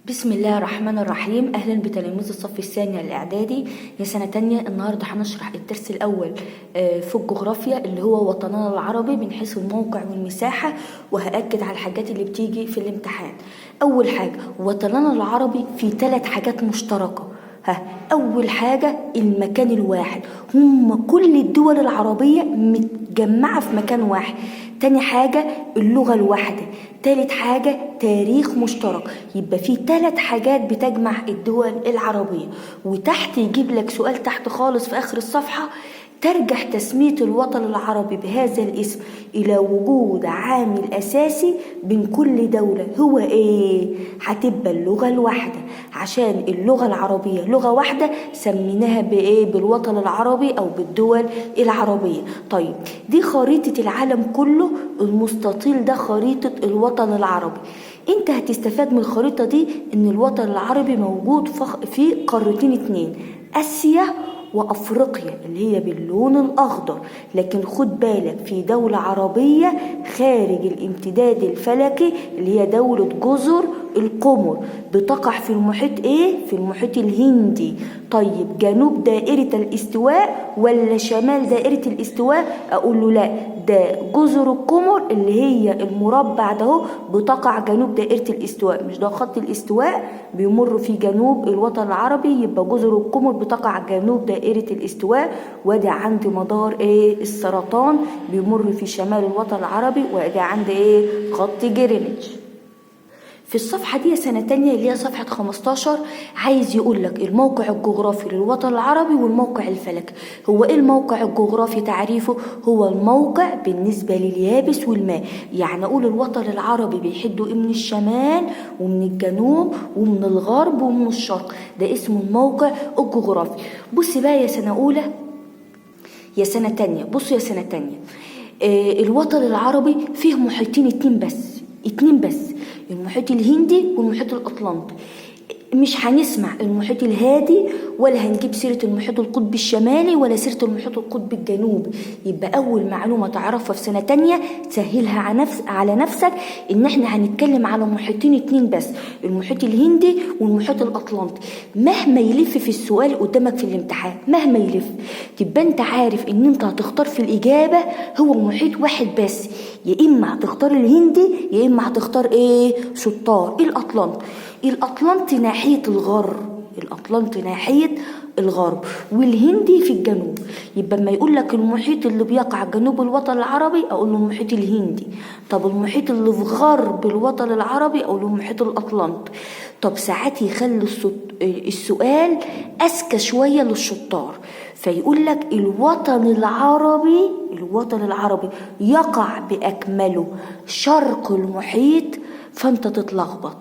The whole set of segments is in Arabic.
بسم الله الرحمن الرحيم. أهلا بتلاميذ الصف الثاني الإعدادي يا سنة تانية. النهاردة هنشرح الدرس الأول في الجغرافيا اللي هو وطننا العربي من حيث الموقع والمساحة، وهأكد على الحاجات اللي بتيجي في الامتحان. أول حاجة، وطننا العربي في 3 حاجات مشتركة. أول حاجة المكان الواحد، هم كل الدول العربية متجمعة في مكان واحد. تاني حاجة اللغة الواحدة. تالت حاجة تاريخ مشترك. يبقى في 3 حاجات بتجمع الدول العربية. وتحت يجيب لك سؤال تحت خالص في آخر الصفحة: ترجح تسمية الوطن العربي بهذا الاسم إلى وجود عامل أساسي بين كل دولة، هو إيه؟ هتبقى اللغة الواحدة، عشان اللغة العربية لغة واحدة سميناها بإيه؟ بالوطن العربي أو بالدول العربية. طيب، دي خريطة العالم كله، المستطيل ده خريطة الوطن العربي. انت هتستفاد من الخريطة دي ان الوطن العربي موجود في قارتين 2، آسيا وأفريقيا اللي هي باللون الأخضر. لكن خد بالك، في دولة عربية خارج الامتداد الفلكي اللي هي دولة جزر القمر، بتقع في المحيط ايه؟ في المحيط الهندي. طيب، جنوب دائرة الاستواء ولا شمال دائرة الاستواء؟ اقول له لا، ده جزر القمر اللي هي المربع ده بتقع جنوب دائرة الاستواء، مش ده خط الاستواء بيمر في جنوب الوطن العربي، يبقى جزر القمر بتقع جنوب دائرة الاستواء. وده عند مدار ايه؟ السرطان بيمر في شمال الوطن العربي، وده عند ايه؟ خط جرينتش. في الصفحة دي سنة تانية اللي هي صفحة 15 عايز يقول لك الموقع الجغرافي للوطن العربي والموقع الفلكي. هو ايه الموقع الجغرافي؟ تعريفه هو الموقع بالنسبة لليابس والماء. يعني اقول الوطن العربي بيحدوا ايه؟ من الشمال ومن الجنوب ومن الغرب ومن الشرق، ده اسمه الموقع الجغرافي. بص بقى يا سنة أولى يا سنة تانية، بصوا يا سنة تانية، الوطن العربي فيه محيطين 2 بس، المحيط الهندي والمحيط الأطلنطي. مش هنسمع المحيط الهادي، ولا هنجيب سيرة المحيط القطبي الشمالي، ولا سيرة المحيط القطبي الجنوبي. يبقى أول معلومة تعرفها في سنة تانية تسهلها على نفسك، إن احنا هنتكلم على محيطين 2 بس، المحيط الهندي والمحيط الأطلنطي. مهما يلف في السؤال قدامك في الامتحان، مهما يلف، تبقى انت عارف ان انت هتختار في الإجابة هو محيط واحد بس، يا إما هتختار الهندي يا إما هتختار ايه؟ شطار الأطلنطي ناحية الغرب، والهندي في الجنوب. يبقى ما يقول لك المحيط اللي بيقع جنوب الوطن العربي اقول له المحيط الهندي. طب المحيط اللي في غرب الوطن العربي اقول له المحيط الأطلنطي. طب ساعات يخلي السؤال أذكى شوية للشطار، فيقول لك الوطن العربي يقع بأكمله شرق المحيط، فانت تتلخبط.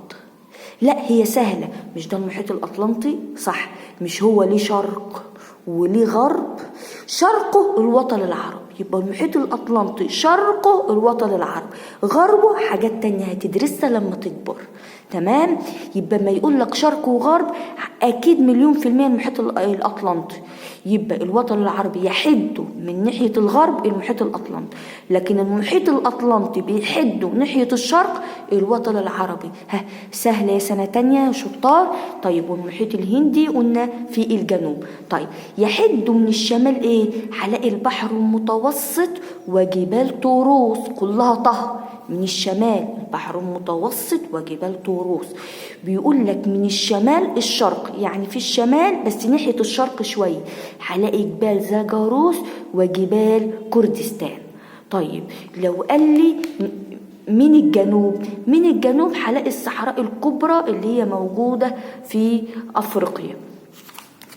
لا، هي سهلة، مش ده المحيط الأطلنطي؟ صح، مش هو ليه شرق وليه غرب؟ شرقه الوطن العربي، يبقى المحيط الأطلنطي شرقه الوطن العربي، غربه حاجات تانية هتدرسها لما تكبر. تمام؟ يبقى ما يقول لك شرق وغرب أكيد 100% المحيط الأطلنطي، يبقى الوطن العربي يحده من ناحية الغرب المحيط الأطلنطي، لكن المحيط الأطلنطي بيحده ناحية الشرق الوطن العربي. سهلة يا سنة تانية شطار. طيب، والمحيط الهندي قلنا في الجنوب. طيب، يحده من الشمال ايه؟ هلاقي البحر المتوسط وجبال طوروس، كلها طه من الشمال، البحر المتوسط وجبال طوروس. بيقول لك من الشمال الشرق، يعني في الشمال بس ناحية الشرق شوية، هلاقي جبال زاجروس وجبال كردستان. طيب، لو قال لي من الجنوب هلاقي الصحراء الكبرى اللي هي موجودة في أفريقيا.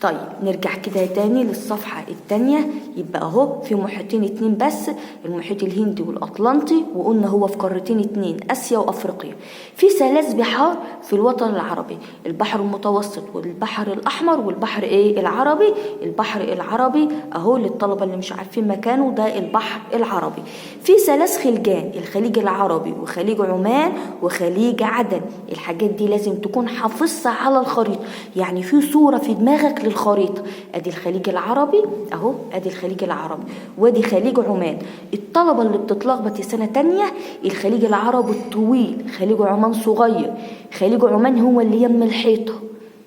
طيب، نرجع كده تاني للصفحة التانية. يبقى اهو في محيطين 2 بس، المحيط الهندي والأطلنطي، وقلنا هو في قارتين 2، آسيا وأفريقيا. في 3 بحار في الوطن العربي، البحر المتوسط والبحر الأحمر والبحر العربي. البحر العربي اهو للطلبة اللي مش عارفين مكانه، ده البحر العربي. في 3 خليجان، الخليج العربي وخليج عمان وخليج عدن. الحاجات دي لازم تكون حافظها على الخريطة، يعني في صورة في دماغك للخريطة. ادي الخليج العربي اهو، ادي الخليج العربي، وادي خليج عمان. الطلبة اللي بتتلخبط سنة تانية، الخليج العربي الطويل، خليج عمان صغير، خليج عمان هو اللي يم الحيطة،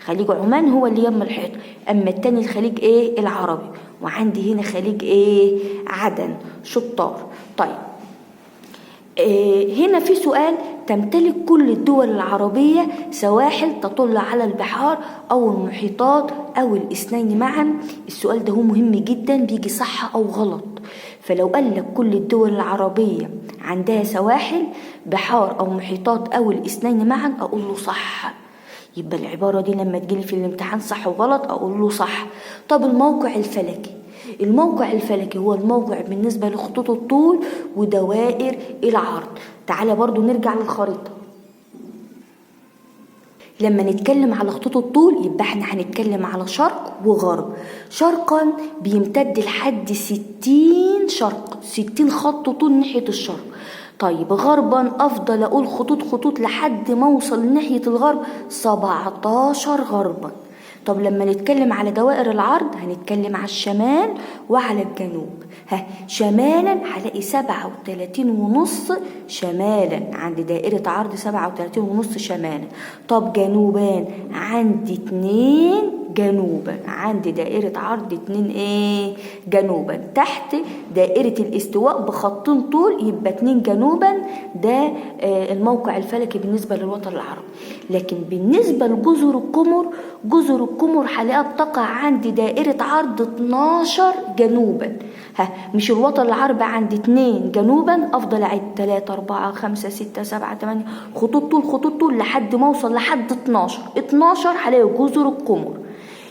خليج عمان هو اللي يم الحيطة، أما التاني الخليج إيه؟ العربي. وعندي هنا خليج إيه؟ عدن. شطار. طيب هنا في سؤال: تمتلك كل الدول العربية سواحل تطل على البحار أو المحيطات أو الاثنين معا؟ السؤال ده هو مهم جدا، بيجي صح أو غلط. فلو قال لك كل الدول العربية عندها سواحل، بحار أو محيطات أو الاثنين معا، أقول له صح. يبقى العبارة دي لما تجيلي في الامتحان صح وغلط أقول له صح. طب الموقع الفلكي، الموقع الفلكي هو الموقع بالنسبة لخطوط الطول ودوائر العرض. تعالى برضو نرجع للخريطة. لما نتكلم على خطوط الطول يبقى احنا هنتكلم على شرق وغرب. شرقا بيمتد لحد 60 شرق، 60 خط طول ناحية الشرق. طيب غربا افضل اقول خطوط لحد ما اوصل ناحية الغرب 17 غربا. طب لما نتكلم على دوائر العرض هنتكلم على الشمال وعلى الجنوب. شمالا هلاقي 37.5 شمالا، عند دائرة عرض 37.5 شمالا. طب جنوبا عندي 2 جنوبا، عندي دائرة عرض 2 ايه؟ جنوبا. تحت دائرة الاستواء بخطين طول يبقى 2 جنوبا. ده الموقع الفلكي بالنسبة للوطن العربي. لكن بالنسبة لجزر القمر، جزر القمر هلاقيها بتقع عندي دائرة عرض 12 جنوبا. مش الوطن العربي عندي 2 جنوبا، افضل اعد 3 4 5 6 7 8 خطوط طول لحد ما اوصل لحد 12 هلاقي جزر القمر.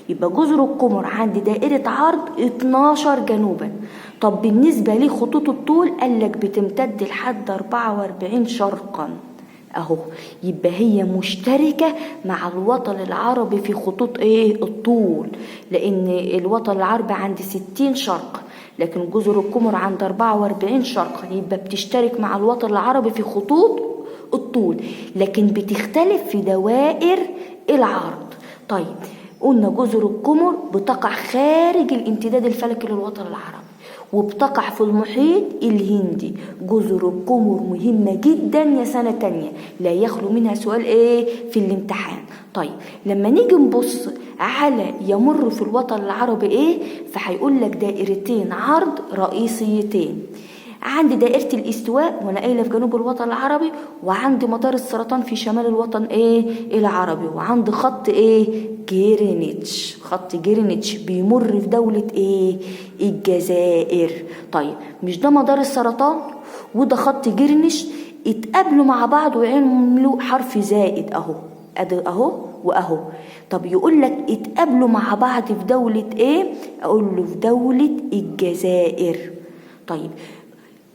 يبقى جزر القمر عندي دائرة عرض 12 جنوبا. طب بالنسبة لي خطوط الطول قالك بتمتد لحد 44 شرقا اهو. يبقى هي مشتركة مع الوطن العربي في خطوط ايه؟ الطول، لان الوطن العربي عندي 60 شرق لكن جزر القمر عند 44 شرقا، يبقى بتشترك مع الوطن العربي في خطوط الطول، لكن بتختلف في دوائر العرض. طيب قلنا جزر القمر بتقع خارج الامتداد الفلكي للوطن العربي وبتقع في المحيط الهندي. جزر القمر مهمة جدا يا سنة تانية، لا يخلو منها سؤال ايه في الامتحان. طيب لما نيجي نبص على يمر في الوطن العربي ايه، فهيقول لك دائرتين عرض رئيسيتين. عندي دائرة الاستواء وانا قايله في جنوب الوطن العربي، وعندي مدار السرطان في شمال الوطن ايه العربي، وعندي خط ايه جرينتش. خط جرينتش بيمر في دولة ايه الجزائر. طيب مش ده مدار السرطان وده خط جرينتش، اتقابلوا مع بعض وعملوا حرف زائد اهو، اهو واهو. طب يقول لك اتقابلوا مع بعض في دولة ايه، اقول له في دولة الجزائر. طيب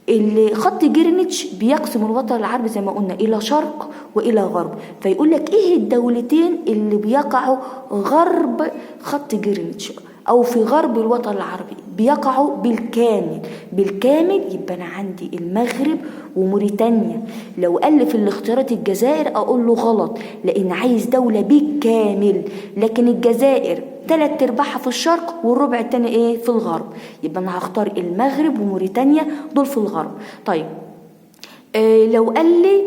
الخط جرينتش بيقسم الوطن العربي زي ما قلنا الى شرق والى غرب، فيقول لك ايه الدولتين اللي بيقعوا غرب خط جرينتش او في غرب الوطن العربي بيقعوا بالكامل. يبقى انا عندي المغرب وموريتانيا. لو قال لي في الاختيارات الجزائر اقول له غلط، لان عايز دولة بالكامل، لكن الجزائر 3/4 في الشرق والربع التاني ايه في الغرب. يبقى انا هختار المغرب وموريتانيا دول في الغرب. طيب لو قال لي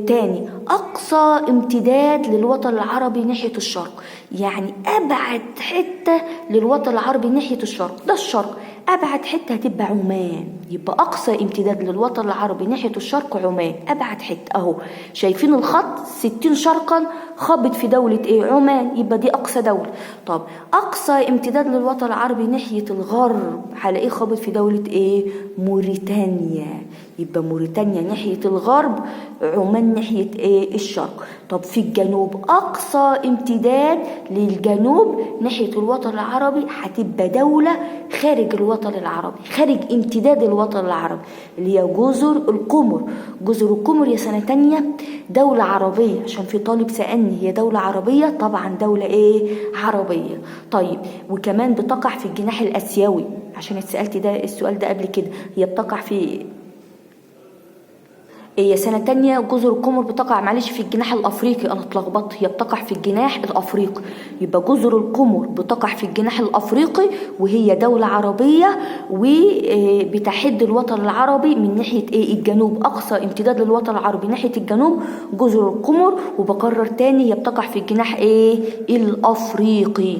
تاني أقصى امتداد للوطن العربي ناحية الشرق، يعني أبعد حتة للوطن العربي ناحية الشرق ده الشرق، أبعد حتة هتبقى عمان. يبقى أقصى امتداد للوطن العربي ناحية الشرق عمان، أبعد حتة أهو. شايفين الخط 60 شرقا خابط في دولة إيه عمان، يبقى دي أقصى دولة. طب أقصى امتداد للوطن العربي ناحية الغرب هلاقيه خابط في دولة إيه موريتانيا. يبقى موريتانيا ناحية الغرب، عمان ناحية ايه الشرق. طب في الجنوب أقصى امتداد للجنوب ناحية الوطن العربي هتبقى دولة خارج الوطن العربي، خارج امتداد الوطن العربي، اللي هي جزر القمر. جزر القمر يا سنة تانية دولة عربية، عشان في طالب سألني هي دولة عربية، طبعا دولة ايه عربية. طيب وكمان بتقع في الجناح الآسيوي، عشان اتسألت ده السؤال ده قبل كده، هي بتقع في هي سنة تانية جزر القمر بتقع معلش في الجناح الأفريقي، أنا اتلخبطت، هي بتقع في الجناح الأفريقي. يبقى جزر القمر بتقع في الجناح الأفريقي، وهي دولة عربية وبتحد الوطن العربي من ناحية الجنوب، أقصى امتداد للوطن العربي ناحية الجنوب جزر القمر. وبكرر تاني هي بتقع في الجناح الأفريقي.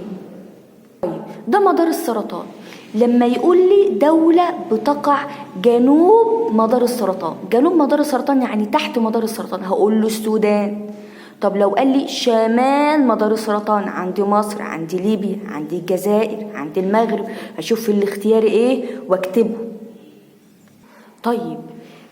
طيب ده مدار السرطان. لما يقول لي دولة بتقع جنوب مدار السرطان، جنوب مدار السرطان يعني تحت مدار السرطان، هقول له السودان. طب لو قال لي شمال مدار السرطان، عندي مصر، عندي ليبيا، عندي الجزائر، عندي المغرب، هشوف في الاختيار واكتبه. طيب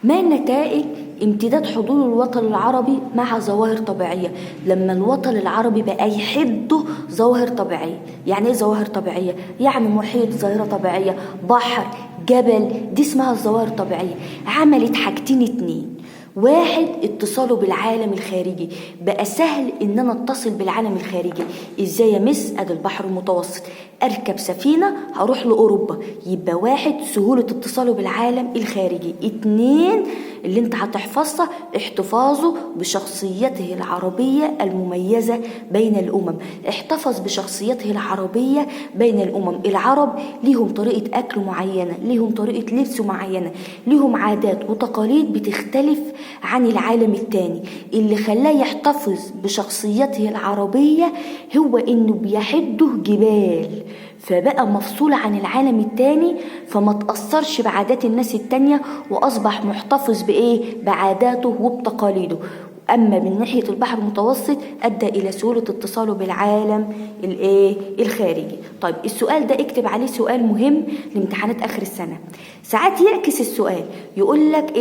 ما نتائج امتداد حضور الوطن العربي مع ظواهر طبيعية؟ لما الوطن العربي بقى يحده ظواهر طبيعية. يعني ايه ظواهر طبيعية؟ يعني محيط ظاهرة طبيعية، بحر، جبل، دي اسمها الظواهر الطبيعية. عملت حاجتين اتنين: واحد، اتصاله بالعالم الخارجي، بقى سهل ان انا اتصل بالعالم الخارجي. ازاي يا مس؟ ادي البحر المتوسط، اركب سفينة هروح لاوروبا، يبقى واحد سهولة اتصاله بالعالم الخارجي. اتنين اللي انت هتحفظها، احتفاظه بشخصيته العربية المميزة بين الامم. احتفظ بشخصيته العربية بين الامم. العرب ليهم طريقة اكل معينة، ليهم طريقة لبس معينة، ليهم عادات وتقاليد بتختلف عن العالم التاني. اللي خلاه يحتفظ بشخصيته العربية هو انه بيحده جبال، فبقى مفصول عن العالم التاني، فما تأثرش بعادات الناس التانية، وأصبح محتفظ بعاداته وبتقاليده. أما من ناحية البحر المتوسط أدى إلى سهولة اتصاله بالعالم الخارجي. طيب السؤال ده اكتب عليه سؤال مهم لامتحانات آخر السنة. ساعات يعكس السؤال يقول لك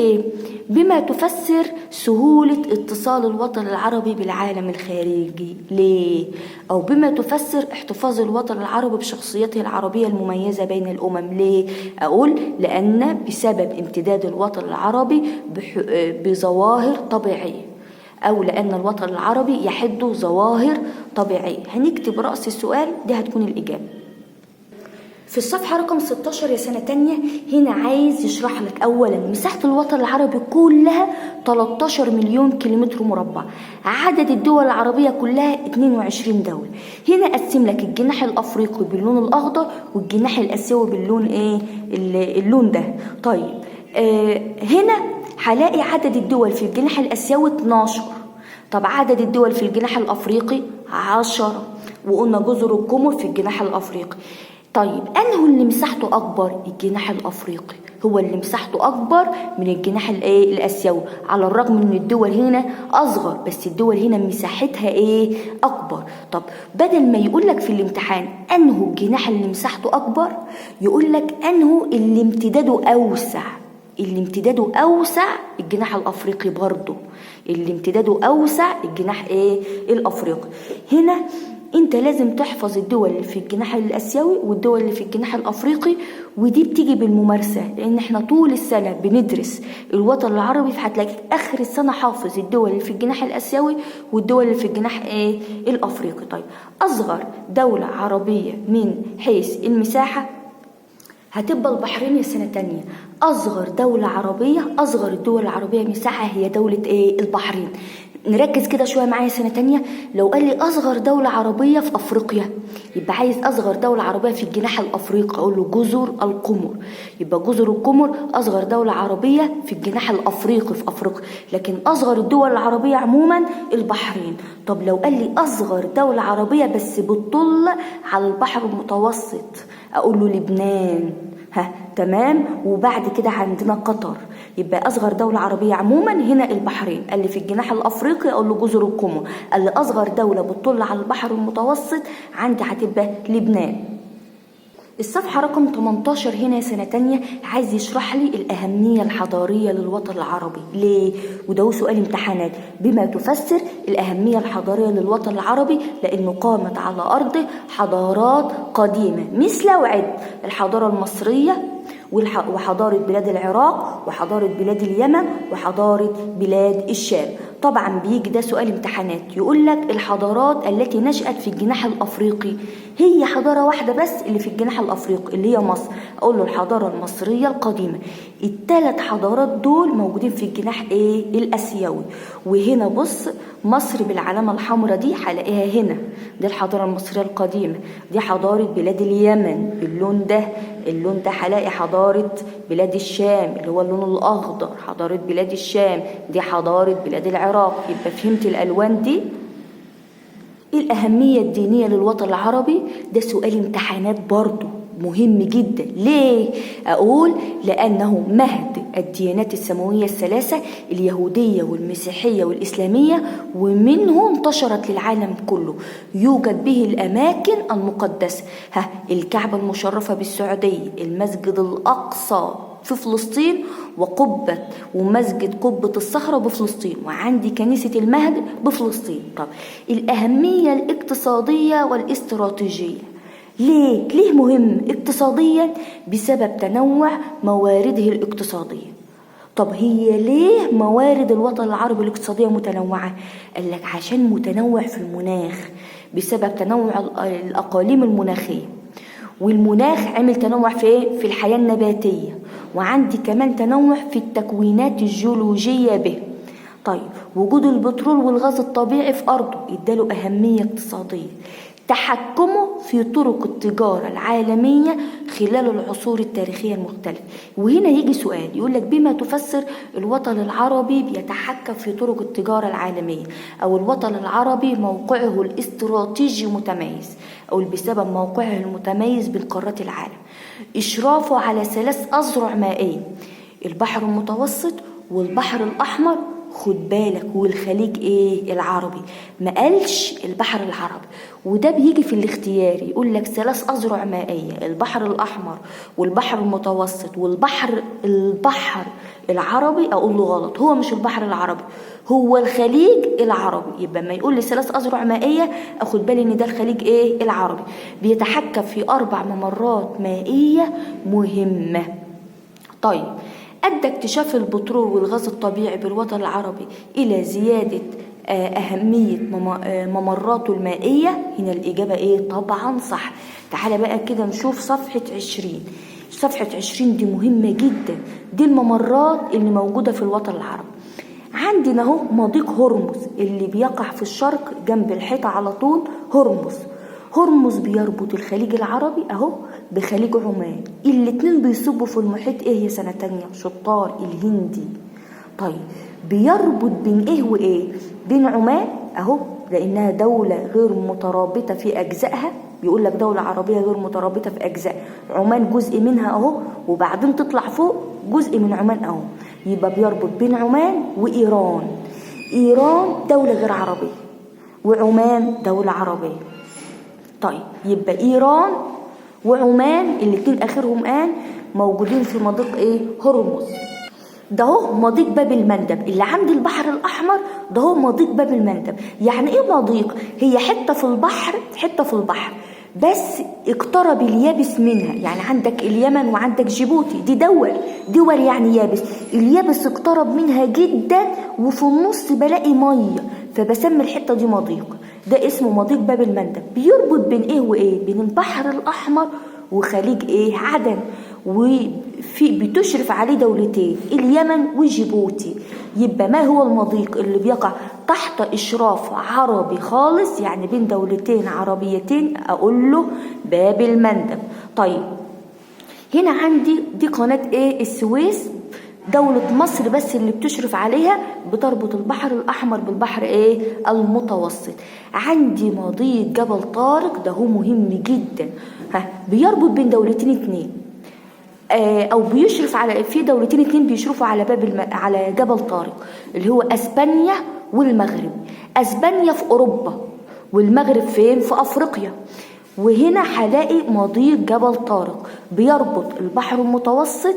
بما تفسر سهولة اتصال الوطن العربي بالعالم الخارجي ليه؟ أو بما تفسر احتفاظ الوطن العربي بشخصيته العربية المميزة بين الأمم ليه؟ أقول لأن بسبب امتداد الوطن العربي بظواهر طبيعية، أو لأن الوطن العربي يحد ظواهر طبيعية. هنكتب رأس السؤال، دي هتكون الإجابة. في الصفحة رقم 16 يا سنة تانية، هنا عايز يشرح لك أولا مساحة الوطن العربي كلها 13 مليون كيلومتر مربع، عدد الدول العربية كلها 22 دولة. هنا قسم لك الجناح الأفريقي باللون الأخضر والجناح الآسيوي باللون اللون ده. طيب هنا هلاقي عدد الدول في الجناح الآسيوي 12. طب عدد الدول في الجناح الأفريقي 10، وقلنا جزر القمر في الجناح الأفريقي. طيب أنه اللي مساحته أكبر؟ الجناح الأفريقي هو اللي مساحته أكبر من الجناح الآسيوي، على الرغم من الدول هنا أصغر، بس الدول هنا مساحتها أكبر. طب بدل ما يقول لك في الامتحان أنه الجناح اللي مساحته أكبر، يقول لك أنه اللي امتداده أوسع. اللي امتداده أوسع الجناح الأفريقي، برضو اللي امتداده أوسع الجناح الأفريقي. هنا انت لازم تحفظ الدول اللي في الجناح الآسيوي والدول اللي في الجناح الأفريقي، ودي بتيجي بالممارسة، لأن احنا طول السنة بندرس الوطن العربي، فهتلاقيك آخر السنة حافظ الدول اللي في الجناح الآسيوي والدول اللي في الجناح الأفريقي. طيب أصغر دولة عربية من حيث المساحة هتبقى البحرين يا سنة تانية. أصغر دولة عربية، أصغر الدول العربية مساحة هي دولة البحرين. نركز كده شوية معايا سنة تانية. لو قال لي أصغر دولة عربية في أفريقيا، يبقى عايز أصغر دولة عربية في الجناح الأفريقي، أقول له جزر القمر. يبقى جزر القمر أصغر دولة عربية في الجناح الأفريقي في أفريقيا، لكن أصغر الدول العربية عموما البحرين. طب لو قال لي أصغر دولة عربية بس بتطل على البحر المتوسط، أقول له لبنان. تمام. وبعد كده عندنا قطر. يبقى أصغر دولة عربية عموما هنا البحرين. قال لي في الجناح الأفريقي أقول له جزر القمر. قال لي أصغر دولة بتطل على البحر المتوسط عندي هتبقى لبنان. الصفحة رقم 18 هنا سنة تانية عايز يشرح لي الأهمية الحضارية للوطن العربي ليه؟ وده سؤال امتحانات. بما تفسر الأهمية الحضارية للوطن العربي، لأنه قامت على أرضه حضارات قديمة مثل وعد الحضارة المصرية وحضارة بلاد العراق وحضارة بلاد اليمن وحضارة بلاد الشام. طبعا بيجي ده سؤال امتحانات، يقول لك الحضارات التي نشأت في الجناح الأفريقي هي حضارة واحدة بس اللي في الجناح الأفريقي اللي هي مصر، أقول له الحضارة المصرية القديمة. ال3 حضارات دول موجودين في الجناح الآسيوي. وهنا بص مصر بالعلامة الحمراء دي هلاقيها هنا، دي الحضارة المصرية القديمة. دي حضارة بلاد اليمن اللون ده هلاقي حضارة بلاد الشام اللي هو اللون الأخضر، حضارة بلاد الشام. دي حضارة بلاد العراق. يبقى فهمت الألوان دي؟ الأهمية الدينية للوطن العربي ده سؤال امتحانات برضو مهم جدا. ليه؟ أقول لأنه مهد الديانات السماوية ال3 اليهودية والمسيحية والإسلامية، ومنه انتشرت للعالم كله. يوجد به الأماكن المقدسة، الكعبة المشرفة بالسعودية، المسجد الأقصى في فلسطين، ومسجد قبة الصخرة بفلسطين، وعندي كنيسة المهد بفلسطين. طب الأهمية الاقتصادية والاستراتيجية ليه مهم اقتصاديا؟ بسبب تنوع موارده الاقتصادية. طب هي ليه موارد الوطن العربي الاقتصادية متنوعة؟ قال لك عشان متنوع في المناخ بسبب تنوع الأقاليم المناخية، والمناخ عمل تنوع في الحياة النباتية، وعندي كمان تنوع في التكوينات الجيولوجية به. طيب وجود البترول والغاز الطبيعي في أرضه اداله أهمية اقتصادية. تحكمه في طرق التجارة العالمية خلال العصور التاريخية المختلفة. وهنا يجي سؤال يقول لك بما تفسر الوطن العربي بيتحكم في طرق التجارة العالمية، أو الوطن العربي موقعه الاستراتيجي متميز، أو بسبب موقعه المتميز بين قارات العالم. إشرافه على 3 أذرع مائية، البحر المتوسط والبحر الأحمر، خد بالك، والخليج العربي، ما قالش البحر العربي. وده بيجي في الاختيار يقول لك 3 أذرع مائية، البحر الأحمر والبحر المتوسط والبحر العربي. أقول له غلط، هو مش البحر العربي، هو الخليج العربي. يبقى ما يقول لي 3 أذرع مائية أخد بالي إن ده الخليج العربي. بيتحكم في 4 ممرات مائية مهمة. طيب أدى اكتشاف البترول والغاز الطبيعي بالوطن العربي إلى زيادة أهمية ممراته المائية؟ هنا الإجابة طبعا صح. تعالى بقى كده نشوف صفحة 20. صفحة 20 دي مهمة جدا، دي الممرات اللي موجودة في الوطن العربي. عندنا اهو مضيق هرمز اللي بيقع في الشرق جنب الحيطة على طول. هرمز بيربط الخليج العربي اهو بخليج عمان، الاتنين بيصبوا في المحيط يا سنة تانية شطار؟ الهندي. طيب بيربط بين وايه؟ بين عمان اهو لانها دولة غير مترابطة في اجزائها، بيقول لك دولة عربية غير مترابطة في اجزاء، عمان جزء منها اهو، وبعدين تطلع فوق جزء من عمان اهو. يبقى بيربط بين عمان وايران. ايران دولة غير عربية وعمان دولة عربية. طيب يبقى ايران وعمان الاتنين اخرهم موجودين في مضيق هرمز. ده هو مضيق باب المندب اللي عند البحر الاحمر، ده هو مضيق باب المندب. يعني ايه مضيق؟ هي حته في البحر بس اقترب اليابس منها. يعني عندك اليمن وعندك جيبوتي، دي دول يعني يابس، اليابس اقترب منها جدا وفي النص بلاقي ميه، فبسمي الحته دي مضيق. ده اسمه مضيق باب المندب. بيربط بين وايه؟ بين البحر الاحمر وخليج عدن، بتشرف عليه دولتين اليمن وجيبوتي. يبقى ما هو المضيق اللي بيقع تحت إشراف عربي خالص، يعني بين دولتين عربيتين؟ أقول له باب المندب. طيب هنا عندي دي قناة السويس، دولة مصر بس اللي بتشرف عليها، بتربط البحر الأحمر بالبحر المتوسط. عندي مضيق جبل طارق، ده هو مهم جدا، بيربط بين دولتين 2 او بيشرف على في دولتين 2 بيشرفوا على على جبل طارق، اللي هو اسبانيا والمغرب. اسبانيا في اوروبا والمغرب فين؟ في افريقيا. وهنا هلاقي مضيق جبل طارق بيربط البحر المتوسط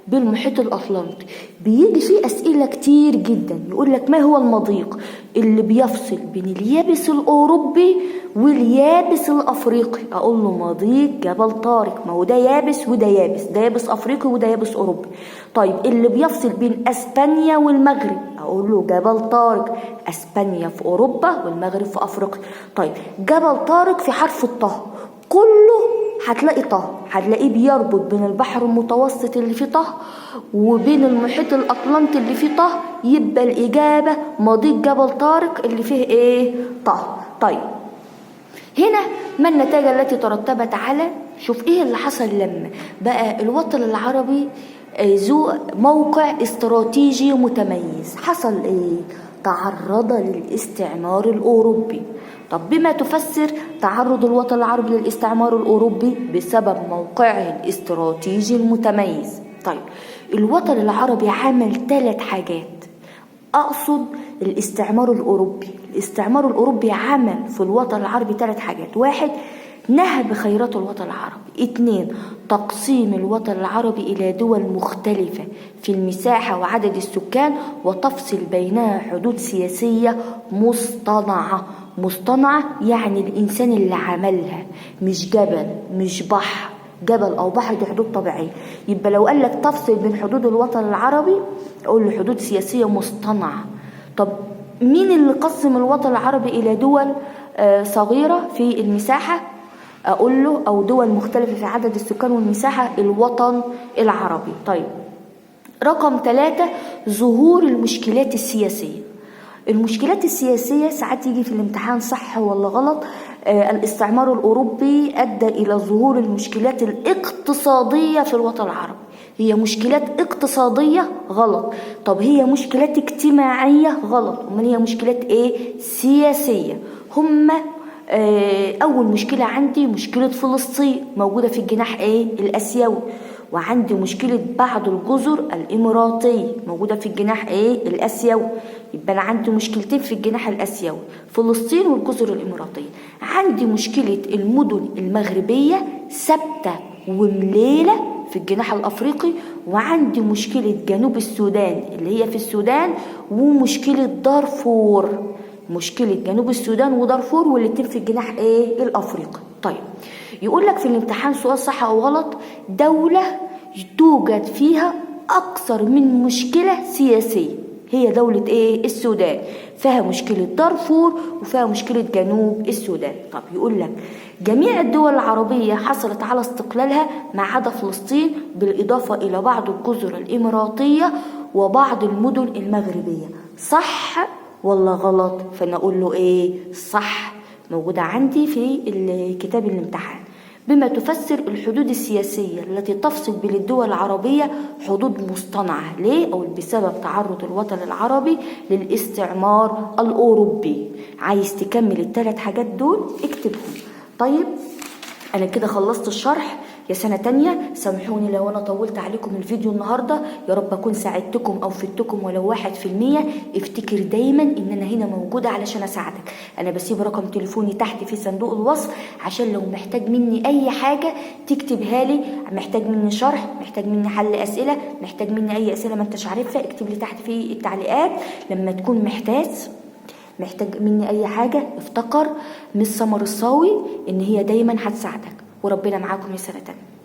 بالمحيط الأطلنطي. بيجي فيه أسئلة كتير جدا، يقول لك ما هو المضيق اللي بيفصل بين اليابس الأوروبي واليابس الأفريقي؟ أقول له مضيق جبل طارق. ما هو ده يابس وده يابس، ده يابس أفريقي وده يابس أوروبي. طيب اللي بيفصل بين أسبانيا والمغرب؟ أقول له جبل طارق. أسبانيا في أوروبا والمغرب في أفريقيا. طيب جبل طارق في حرف الطه، كله هتلاقي طه، هتلاقيه بيربط بين البحر المتوسط اللي فيه طه وبين المحيط الأطلنطي اللي فيه طه، يبقى الإجابة مضيق جبل طارق اللي فيه ايه؟ طه. طيب هنا ما النتائج التي ترتبت على، شوف ايه اللي حصل لما بقى الوطن العربي ذو موقع استراتيجي متميز. حصل ايه؟ تعرض للاستعمار الأوروبي. طب بما تفسر تعرض الوطن العربي للاستعمار الأوروبي؟ بسبب موقعه الاستراتيجي المتميز. طيب الوطن العربي عمل 3 حاجات. أقصد الاستعمار الأوروبي. الاستعمار الأوروبي عمل في الوطن العربي 3 حاجات. 1، نهب خيرات الوطن العربي. 2، تقسيم الوطن العربي إلى دول مختلفة في المساحة وعدد السكان، وتفصل بينها حدود سياسية مصطنعة. مصطنعة يعني الإنسان اللي عملها، مش جبل مش بحر. جبل أو بحر دي حدود طبيعية. يبقى لو قال لك تفصل بين حدود الوطن العربي، أقول له حدود سياسية مصطنعة. طب مين اللي قسم الوطن العربي إلى دول صغيرة في المساحة؟ أقول له أو دول مختلفة في عدد السكان والمساحة، الوطن العربي. طيب رقم 3، ظهور المشكلات السياسية. المشكلات السياسية ساعات يجي في الامتحان صح ولا غلط. الاستعمار الأوروبي أدى إلى ظهور المشكلات الاقتصادية في الوطن العربي. هي مشكلات اقتصادية؟ غلط. طب هي مشكلات اجتماعية؟ غلط. أمال هي مشكلات ايه؟ سياسية. هم أول مشكلة عندي مشكلة فلسطين موجودة في الجناح ايه؟ الآسيوي. وعندي مشكلة بعض الجزر الإماراتية موجودة في الجناح ايه؟ الآسيوي. يبقى أنا عندي مشكلتين في الجناح الآسيوي، فلسطين والجزر الإماراتية. عندي مشكلة المدن المغربية ثابتة ومليلة في الجناح الأفريقي. وعندي مشكلة جنوب السودان اللي هي في السودان، ومشكلة دارفور. مشكلة جنوب السودان ودارفور والاتنين في الجناح ايه؟ الأفريقي. طيب يقول لك في الامتحان سؤال صح أو غلط، دولة توجد فيها أكثر من مشكلة سياسية. هي دولة ايه؟ السودان. فيها مشكلة دارفور وفيها مشكلة جنوب السودان. طب يقول لك جميع الدول العربية حصلت على استقلالها ما عدا فلسطين، بالإضافة إلى بعض الجزر الإماراتية وبعض المدن المغربية. صح ولا غلط؟ فأنا أقول له إيه؟ صح. موجودة عندي في الكتاب الامتحان. بما تفسر الحدود السياسية التي تفصل بين الدول العربية حدود مصطنعة. ليه؟ أو بسبب تعرض الوطن العربي للاستعمار الأوروبي. عايز تكمل ال3 حاجات دول اكتبهم. طيب أنا كده خلصت الشرح يا سنة تانية. سامحوني لو أنا طولت عليكم الفيديو النهاردة، يا رب أكون ساعدتكم أو فدتكم ولو 1%. افتكر دايما إن أنا هنا موجودة علشان أساعدك. أنا بسيب رقم تليفوني تحت في صندوق الوصف عشان لو محتاج مني أي حاجة تكتبها لي. محتاج مني شرح، محتاج مني حل أسئلة، محتاج مني أي أسئلة ما انتش عارفها، اكتب لي تحت في التعليقات. لما تكون محتاج مني أي حاجة، افتكر مس سمر الصاوي إن هي دايما هتساعدك. وربنا معاكم يا سنة تانية.